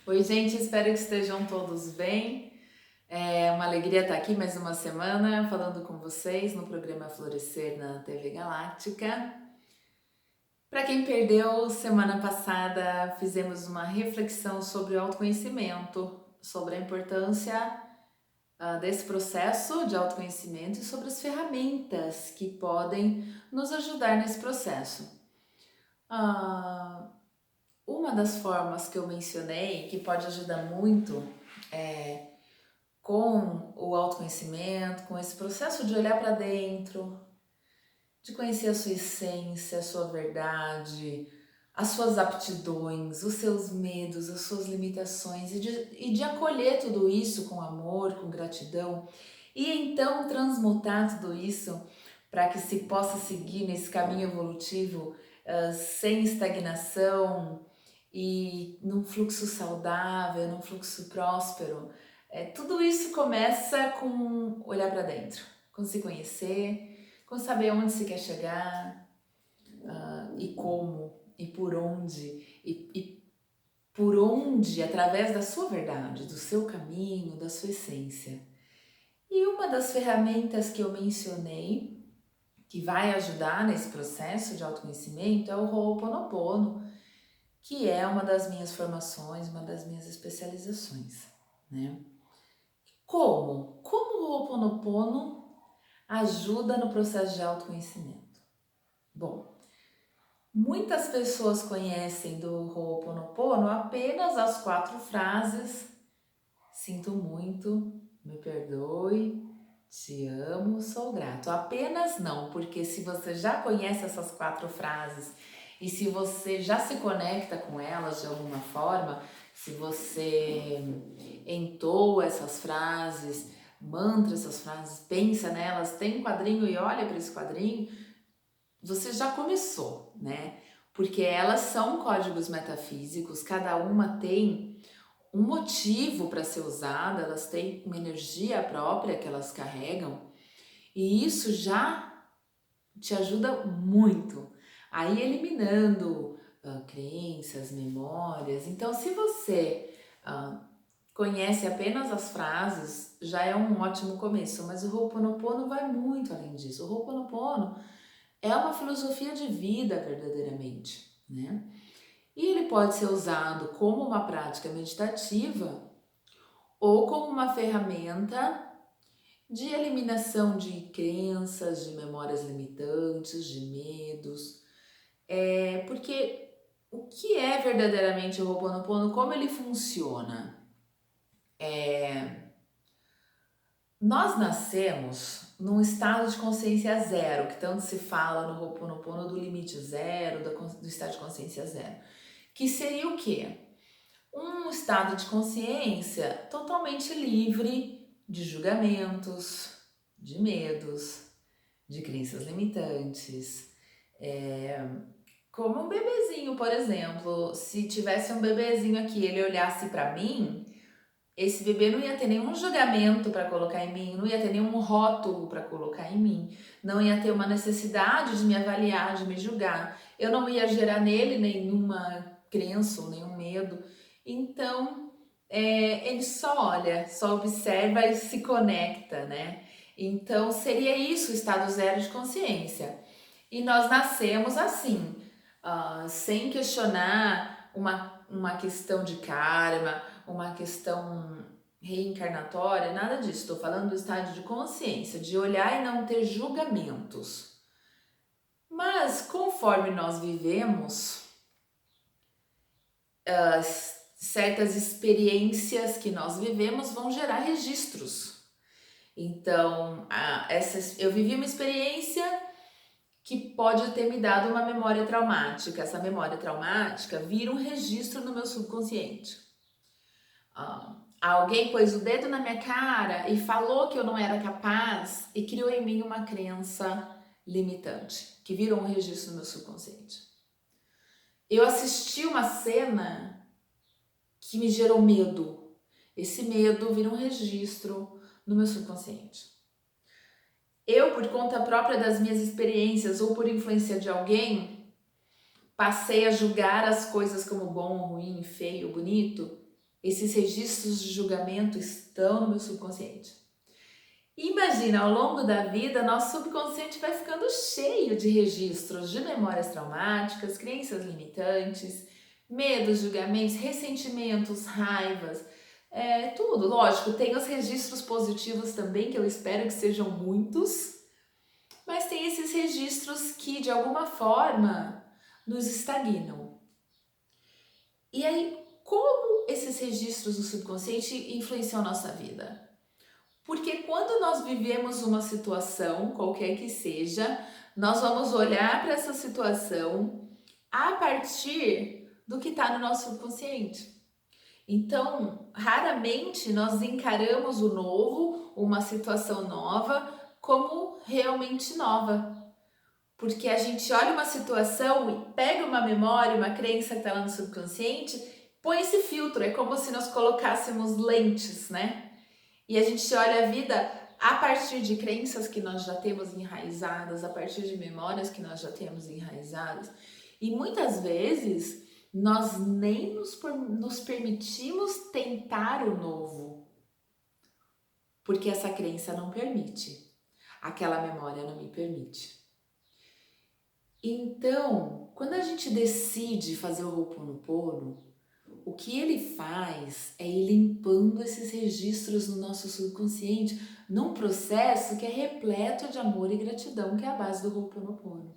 Oi, gente, espero que estejam todos bem. É uma alegria estar aqui mais uma semana falando com vocês no programa Florescer na TV Galáctica. Para quem perdeu, semana passada fizemos uma reflexão sobre o autoconhecimento, sobre a importância desse processo de autoconhecimento e sobre as ferramentas que podem nos ajudar nesse processo. Ah, uma das formas que eu mencionei que pode ajudar muito com o autoconhecimento, com esse processo de olhar para dentro, de conhecer a sua essência, a sua verdade, as suas aptidões, os seus medos, as suas limitações e de acolher tudo isso com amor, com gratidão e então transmutar tudo isso para que se possa seguir nesse caminho evolutivo sem estagnação e num fluxo saudável, num fluxo próspero. Tudo isso começa com olhar para dentro, com se conhecer, com saber onde se quer chegar, e como, e por onde, e por onde, através da sua verdade, do seu caminho, da sua essência. E uma das ferramentas que eu mencionei, que vai ajudar nesse processo de autoconhecimento, é o Ho'oponopono, que é uma das minhas formações, uma das minhas especializações, né? Como? Como o Ho'oponopono ajuda no processo de autoconhecimento? Bom, muitas pessoas conhecem do Ho'oponopono apenas as 4 frases: sinto muito, me perdoe, te amo, sou grato. Apenas não, porque se você já conhece essas 4 frases e se você já se conecta com elas de alguma forma, se você entoa essas frases, mantra essas frases, pensa nelas, tem um quadrinho e olha para esse quadrinho, você já começou, né? Porque elas são códigos metafísicos, cada uma tem um motivo para ser usada, elas têm uma energia própria que elas carregam, e isso já te ajuda muito a ir eliminando crenças, memórias. Então, se você conhece apenas as frases, já é um ótimo começo, mas o Ho'oponopono vai muito além disso. O Ho'oponopono é uma filosofia de vida verdadeiramente, né? E ele pode ser usado como uma prática meditativa ou como uma ferramenta de eliminação de crenças, de memórias limitantes, de medos. Porque o que é verdadeiramente o Ho'oponopono, como ele funciona? Nós nascemos num estado de consciência zero, que tanto se fala no Ho'oponopono do limite zero, do estado de consciência zero. Que seria o quê? Um estado de consciência totalmente livre de julgamentos, de medos, de crenças limitantes. Como um bebezinho, por exemplo, se tivesse um bebezinho aqui, ele olhasse para mim, esse bebê não ia ter nenhum julgamento para colocar em mim, não ia ter nenhum rótulo para colocar em mim, não ia ter uma necessidade de me avaliar, de me julgar. Eu não ia gerar nele nenhuma crença ou nenhum medo. Então, ele só olha, só observa e se conecta, né? Então, seria isso o estado zero de consciência. E nós nascemos assim, sem questionar uma questão de karma, uma questão reencarnatória, nada disso. Estou falando do estado de consciência, de olhar e não ter julgamentos. Mas conforme nós vivemos, certas experiências que nós vivemos vão gerar registros. Então, eu vivi uma experiência que pode ter me dado uma memória traumática. Essa memória traumática vira um registro no meu subconsciente. Alguém pôs o dedo na minha cara e falou que eu não era capaz e criou em mim uma crença limitante, que virou um registro no meu subconsciente. Eu assisti uma cena que me gerou medo. Esse medo vira um registro no meu subconsciente. Eu, por conta própria das minhas experiências ou por influência de alguém, passei a julgar as coisas como bom, ruim, feio, bonito. Esses registros de julgamento estão no meu subconsciente. Imagina, ao longo da vida, nosso subconsciente vai ficando cheio de registros de memórias traumáticas, crenças limitantes, medos, julgamentos, ressentimentos, raivas, tudo. Lógico, tem os registros positivos também, que eu espero que sejam muitos, mas tem esses registros que, de alguma forma, nos estagnam. E aí, como esses registros do subconsciente influenciam a nossa vida? Porque quando nós vivemos uma situação, qualquer que seja, nós vamos olhar para essa situação a partir do que está no nosso subconsciente. Então, raramente nós encaramos o novo, uma situação nova, como realmente nova. Porque a gente olha uma situação e pega uma memória, uma crença que está lá no subconsciente, põe esse filtro, é como se nós colocássemos lentes, né? E a gente olha a vida a partir de crenças que nós já temos enraizadas, a partir de memórias que nós já temos enraizadas. E muitas vezes nós nem nos permitimos tentar o novo, porque essa crença não permite, aquela memória não me permite. Então, quando a gente decide fazer o Ho'oponopono, o que ele faz é ir limpando esses registros no nosso subconsciente, num processo que é repleto de amor e gratidão, que é a base do Ho'oponopono.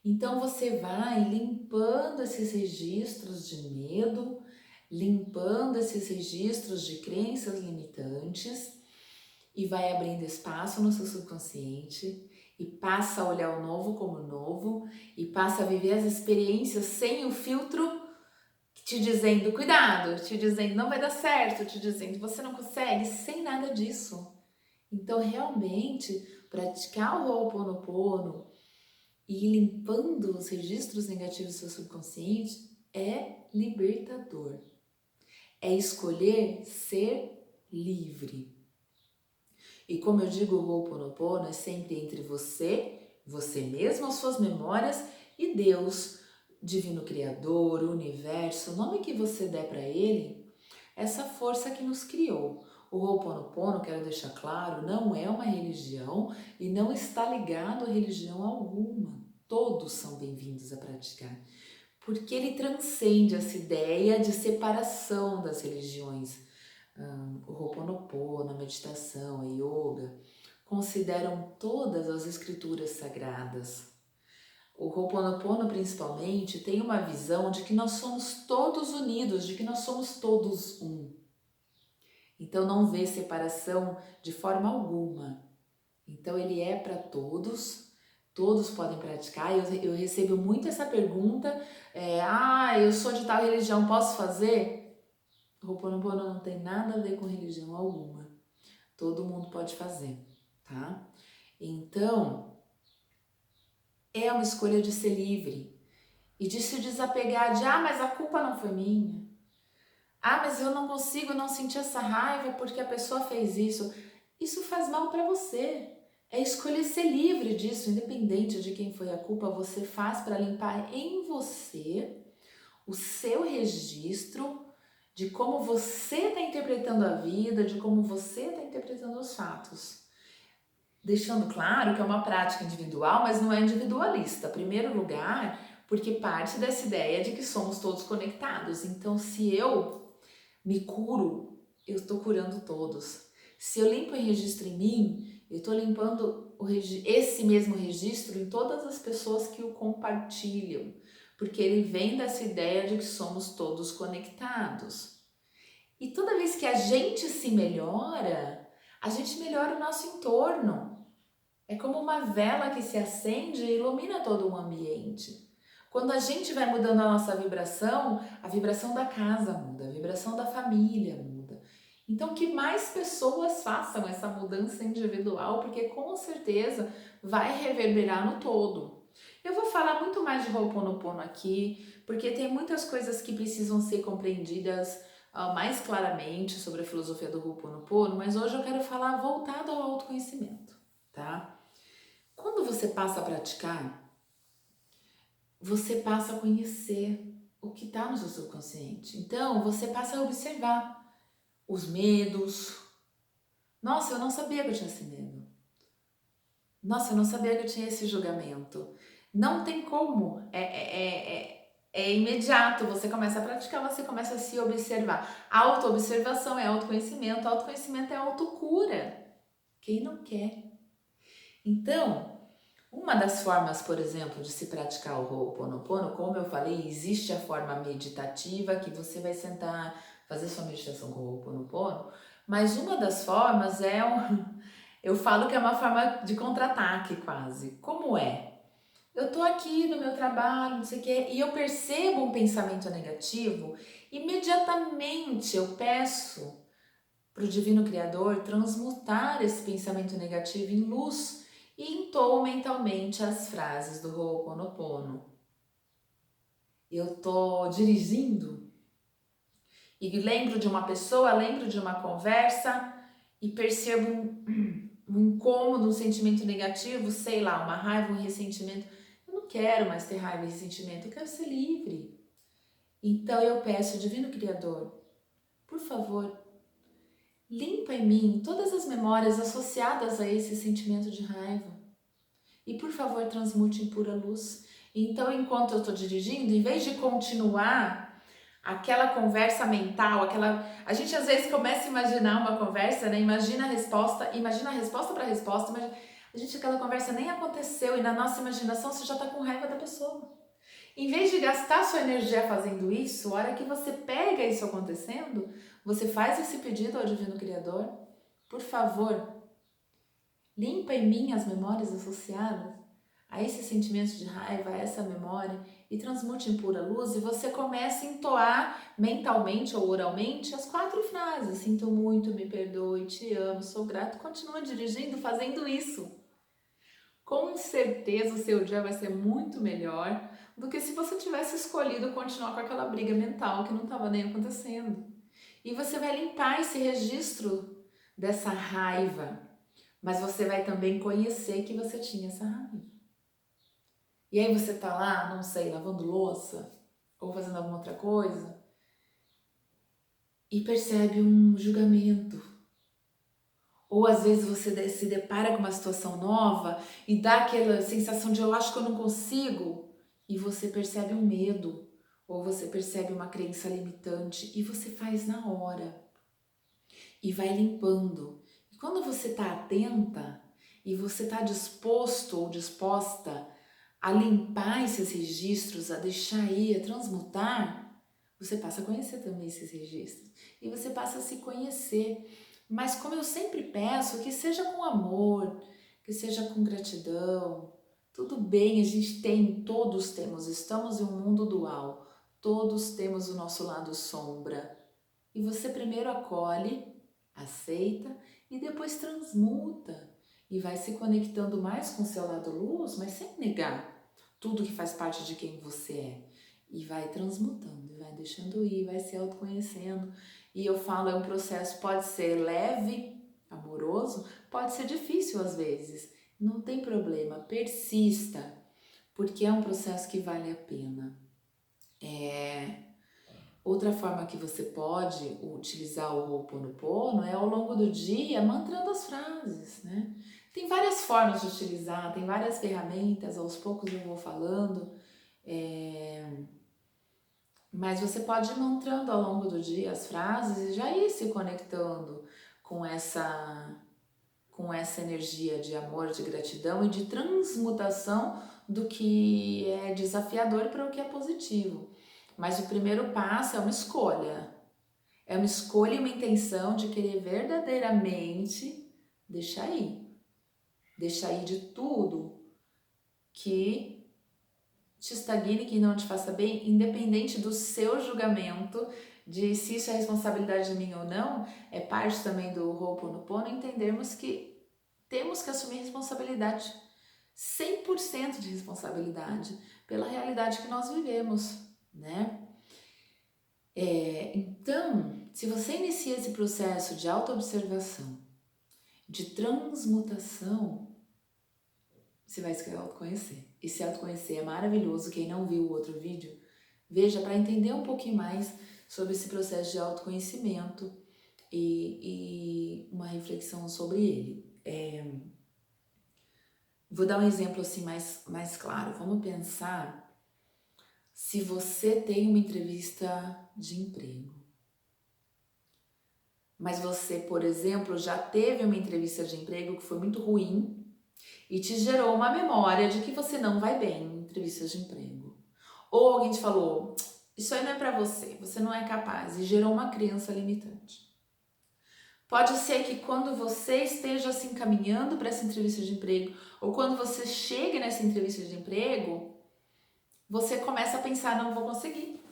Então você vai limpando esses registros de medo, limpando esses registros de crenças limitantes e vai abrindo espaço no seu subconsciente e passa a olhar o novo como novo e passa a viver as experiências sem o filtro te dizendo cuidado, te dizendo não vai dar certo, te dizendo você não consegue, sem nada disso. Então realmente praticar o Ho'oponopono e ir limpando os registros negativos do seu subconsciente é libertador. É escolher ser livre. E como eu digo, o Ho'oponopono é sempre entre você mesmo, as suas memórias e Deus, Divino Criador, Universo, o nome que você der para ele, essa força que nos criou. O Ho'oponopono, quero deixar claro, não é uma religião e não está ligado a religião alguma. Todos são bem-vindos a praticar, porque ele transcende essa ideia de separação das religiões. O Ho'oponopono, a meditação, a yoga, consideram todas as escrituras sagradas. O Ho'oponopono, principalmente, tem uma visão de que nós somos todos unidos, de que nós somos todos um. Então não vê separação de forma alguma. Então ele é para todos, todos podem praticar. Eu recebo muito essa pergunta, eu sou de tal religião, posso fazer? O Ho'oponopono não tem nada a ver com religião alguma. Todo mundo pode fazer, tá? Então, é uma escolha de ser livre e de se desapegar de, mas a culpa não foi minha. Mas eu não consigo não sentir essa raiva porque a pessoa fez isso. Isso faz mal para você. É escolher ser livre disso, independente de quem foi a culpa, você faz para limpar em você o seu registro de como você está interpretando a vida, de como você está interpretando os fatos. Deixando claro que é uma prática individual, mas não é individualista. Em primeiro lugar, porque parte dessa ideia de que somos todos conectados. Então, se eu me curo, eu estou curando todos. Se eu limpo e registro em mim, eu estou limpando esse mesmo registro em todas as pessoas que o compartilham. Porque ele vem dessa ideia de que somos todos conectados. E toda vez que a gente se melhora, a gente melhora o nosso entorno. É como uma vela que se acende e ilumina todo o ambiente. Quando a gente vai mudando a vibração da casa muda, a vibração da família muda. Então que mais pessoas façam essa mudança individual, porque com certeza vai reverberar no todo. Eu vou falar muito mais de Ho'oponopono aqui, porque tem muitas coisas que precisam ser compreendidas mais claramente sobre a filosofia do Ho'oponopono, mas hoje eu quero falar voltado ao autoconhecimento, tá? Quando você passa a praticar, você passa a conhecer. o que está no seu subconsciente. Então, você passa a observar os medos. Nossa, eu não sabia que eu tinha esse medo. Nossa, eu não sabia que eu tinha esse julgamento. Não tem como. É imediato. Você começa a praticar, você começa a se observar. Autoobservação é autoconhecimento. Autoconhecimento é autocura. Quem não quer? Então, uma das formas, por exemplo, de se praticar o Ho'oponopono, como eu falei, existe a forma meditativa, que você vai sentar, fazer sua meditação com o Ho'oponopono, mas uma das formas eu falo que é uma forma de contra-ataque quase. Como é? Eu tô aqui no meu trabalho, não sei o quê, e eu percebo um pensamento negativo, imediatamente eu peço para o Divino Criador transmutar esse pensamento negativo em luz e entoo mentalmente as frases do Ho'oponopono. Eu tô dirigindo e lembro de uma pessoa, lembro de uma conversa e percebo um incômodo, um sentimento negativo, sei lá, uma raiva, um ressentimento. Eu não quero mais ter raiva e ressentimento, eu quero ser livre. Então eu peço, Divino Criador, por favor, limpa em mim todas as memórias associadas a esse sentimento de raiva. E por favor, transmute em pura luz. Então, enquanto eu estou dirigindo, em vez de continuar aquela conversa mental, a gente às vezes começa a imaginar uma conversa, né? Imagina a resposta para a resposta, mas a gente, aquela conversa nem aconteceu e na nossa imaginação você já está com raiva da pessoa. Em vez de gastar sua energia fazendo isso, a hora que você pega isso acontecendo, você faz esse pedido ao Divino Criador, por favor, limpa em mim as memórias associadas a esse sentimento de raiva, a essa memória, e transmute em pura luz, e você começa a entoar mentalmente ou oralmente as 4 frases. Sinto muito, me perdoe, te amo, sou grato. Continua dirigindo fazendo isso. Com certeza o seu dia vai ser muito melhor do que se você tivesse escolhido continuar com aquela briga mental que não estava nem acontecendo. E você vai limpar esse registro dessa raiva, mas você vai também conhecer que você tinha essa raiva. E aí você tá lá, não sei, lavando louça ou fazendo alguma outra coisa e percebe um julgamento. Ou às vezes você se depara com uma situação nova e dá aquela sensação de eu acho que eu não consigo, e você percebe um medo, ou você percebe uma crença limitante e você faz na hora e vai limpando. E quando você está atenta e você está disposto ou disposta a limpar esses registros, a deixar ir, a transmutar, você passa a conhecer também esses registros e você passa a se conhecer. Mas como eu sempre peço, que seja com amor, que seja com gratidão. Tudo bem, a gente tem, todos temos, estamos em um mundo dual, todos temos o nosso lado sombra. E você primeiro acolhe, aceita e depois transmuta e vai se conectando mais com o seu lado luz, mas sem negar tudo que faz parte de quem você é. E vai transmutando, e vai deixando ir, vai se autoconhecendo. E eu falo, é um processo, pode ser leve, amoroso, pode ser difícil às vezes. Não tem problema, persista, porque é um processo que vale a pena. Outra forma que você pode utilizar o Ho'oponopono é ao longo do dia mantrando as frases, né? Tem várias formas de utilizar, tem várias ferramentas, aos poucos eu vou falando, mas você pode ir mantrando ao longo do dia as frases e já ir se conectando com essa energia de amor, de gratidão e de transmutação do que é desafiador para o que é positivo. Mas o primeiro passo é uma escolha. É uma escolha e uma intenção de querer verdadeiramente deixar ir. Deixar ir de tudo que te estagne, que não te faça bem, independente do seu julgamento de se isso é responsabilidade de mim ou não. É parte também do Ho'oponopono entendermos que temos que assumir responsabilidade, 100% de responsabilidade pela realidade que nós vivemos, né? Então, se você inicia esse processo de autoobservação, de transmutação, você vai se autoconhecer. E se autoconhecer é maravilhoso. Quem não viu o outro vídeo, Veja, para entender um pouquinho mais sobre esse processo de autoconhecimento e uma reflexão sobre ele. Vou dar um exemplo assim mais claro. Vamos pensar se você tem uma entrevista de emprego. Mas você, por exemplo, já teve uma entrevista de emprego que foi muito ruim e te gerou uma memória de que você não vai bem em entrevistas de emprego. Ou alguém te falou, isso aí não é para você, você não é capaz, e gerou uma crença limitante. Pode ser que quando você esteja se encaminhando para essa entrevista de emprego, ou quando você chegue nessa entrevista de emprego, você começa a pensar, não vou conseguir,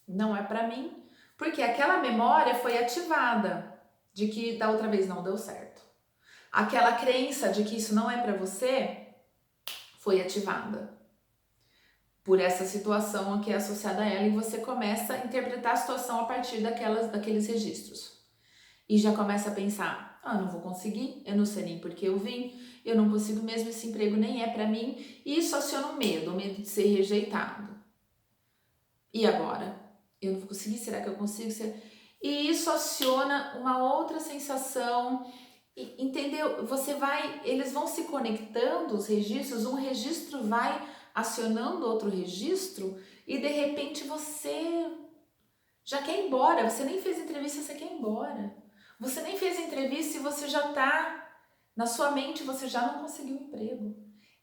não é para mim, porque aquela memória foi ativada de que da outra vez não deu certo. Aquela crença de que isso não é para você foi ativada por essa situação que é associada a ela, e você começa a interpretar a situação a partir daqueles registros. E já começa a pensar, não vou conseguir, eu não sei nem porque eu vim, eu não consigo mesmo, esse emprego nem é para mim, e isso aciona o medo de ser rejeitado. E agora? Eu não vou conseguir, será que eu consigo ser? E isso aciona uma outra sensação, entendeu? Eles vão se conectando, os registros, um registro vai acionando outro registro, e de repente você já quer ir embora, você nem fez entrevista, você quer ir embora. Você nem fez entrevista e você já tá, na sua mente você já não conseguiu emprego.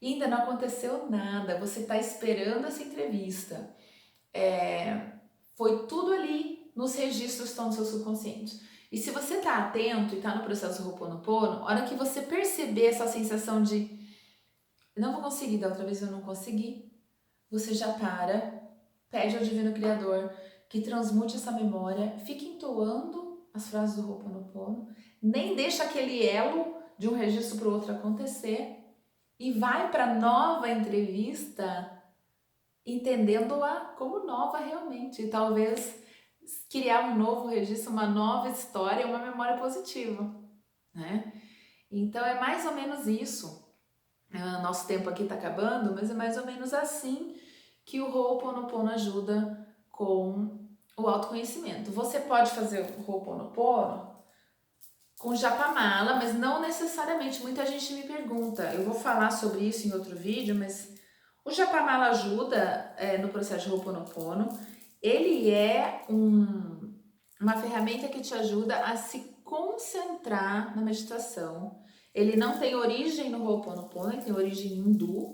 E ainda não aconteceu nada, você tá esperando essa entrevista. Foi tudo ali nos registros que estão no seu subconsciente. E se você tá atento e tá no processo Ho'oponopono, a hora que você perceber essa sensação de eu não vou conseguir, da outra vez eu não consegui, você já para, pede ao Divino Criador que transmute essa memória, fique entoando as frases do Ho'oponopono, nem deixa aquele elo de um registro para o outro acontecer e vai para nova entrevista entendendo-a como nova realmente, e talvez criar um novo registro, uma nova história, uma memória positiva, né? Então é mais ou menos isso. Nosso tempo aqui está acabando, mas é mais ou menos assim que o Ho'oponopono ajuda com o autoconhecimento. Você pode fazer o Ho'oponopono com Japamala, mas não necessariamente. Muita gente me pergunta, eu vou falar sobre isso em outro vídeo, mas o Japamala ajuda no processo de Ho'oponopono. Ele é uma ferramenta que te ajuda a se concentrar na meditação. Ele não tem origem no Ho'oponopono, ele tem origem hindu,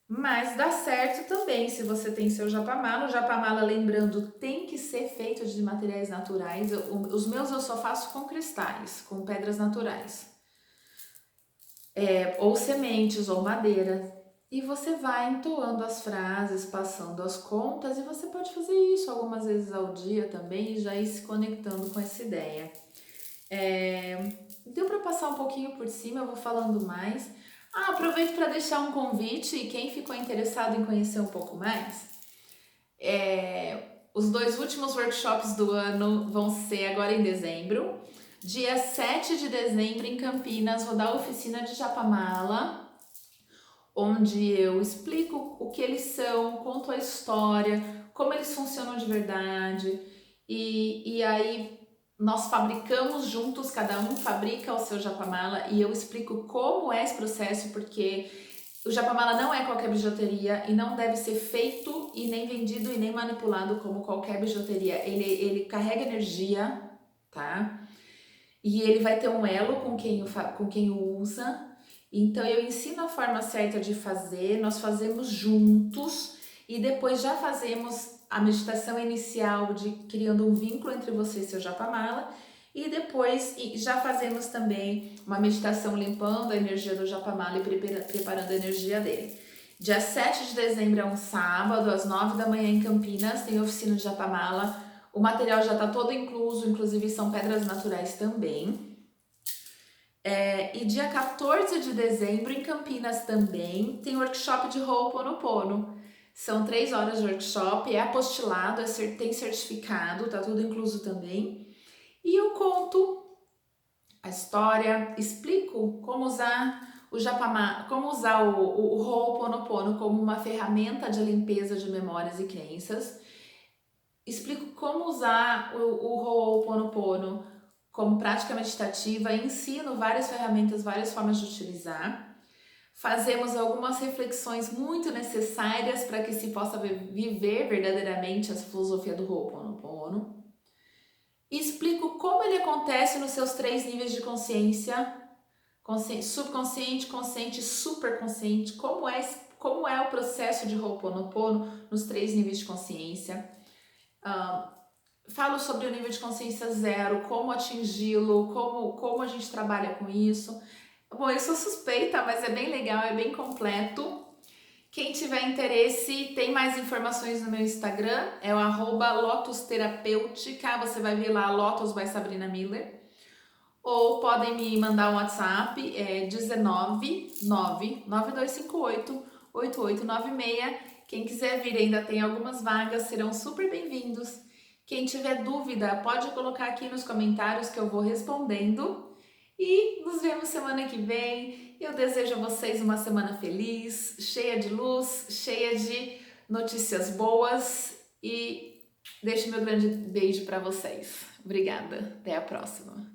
mas dá certo também se você tem seu Japamala. O Japamala, lembrando, tem que ser feito de materiais naturais. Os meus eu só faço com cristais, com pedras naturais. Ou sementes, ou madeira. E você vai entoando as frases, passando as contas, e você pode fazer isso algumas vezes ao dia também e já ir se conectando com essa ideia. Deu para passar um pouquinho por cima, eu vou falando mais. Aproveito para deixar um convite, e quem ficou interessado em conhecer um pouco mais, os 2 últimos workshops do ano vão ser agora em dezembro. Dia 7 de dezembro em Campinas, vou dar a oficina de Japamala, onde eu explico o que eles são, conto a história, como eles funcionam de verdade, e aí nós fabricamos juntos, cada um fabrica o seu Japamala, e eu explico como é esse processo, porque o Japamala não é qualquer bijuteria e não deve ser feito e nem vendido e nem manipulado como qualquer bijuteria. Ele carrega energia, tá? E ele vai ter um elo com quem o usa. Então eu ensino a forma certa de fazer, nós fazemos juntos e depois já fazemos a meditação inicial de criando um vínculo entre você e seu Japamala, e depois já fazemos também uma meditação limpando a energia do Japamala e preparando a energia dele. Dia 7 de dezembro é um sábado, às 9 da manhã em Campinas, tem oficina de Japamala. O material já está todo incluso, inclusive são pedras naturais também. E dia 14 de dezembro em Campinas também tem workshop de Ho'oponopono. São 3 horas de workshop, é apostilado, tem certificado, tá tudo incluso também. E eu conto a história, explico como usar o Japamala, como usar o Ho'oponopono como uma ferramenta de limpeza de memórias e crenças. explico como usar o Ho'oponopono como prática meditativa, ensino várias ferramentas, várias formas de utilizar. Fazemos algumas reflexões muito necessárias para que se possa viver verdadeiramente a filosofia do Ho'oponopono. Explico como ele acontece nos seus 3 níveis de consciência, subconsciente, consciente e superconsciente, como é o processo de Ho'oponopono nos 3 níveis de consciência. Falo sobre o nível de consciência 0, como atingi-lo, como a gente trabalha com isso. Bom, eu sou suspeita, mas é bem legal, é bem completo. Quem tiver interesse, tem mais informações no meu Instagram, é o @lotusterapêutica, você vai ver lá Lotus by Sabrina Miller. Ou podem me mandar um WhatsApp, 19 99258 8896. Quem quiser vir, ainda tem algumas vagas, serão super bem-vindos. Quem tiver dúvida, pode colocar aqui nos comentários que eu vou respondendo. E nos vemos semana que vem. Eu desejo a vocês uma semana feliz, cheia de luz, cheia de notícias boas e deixo meu grande beijo para vocês. Obrigada, até a próxima.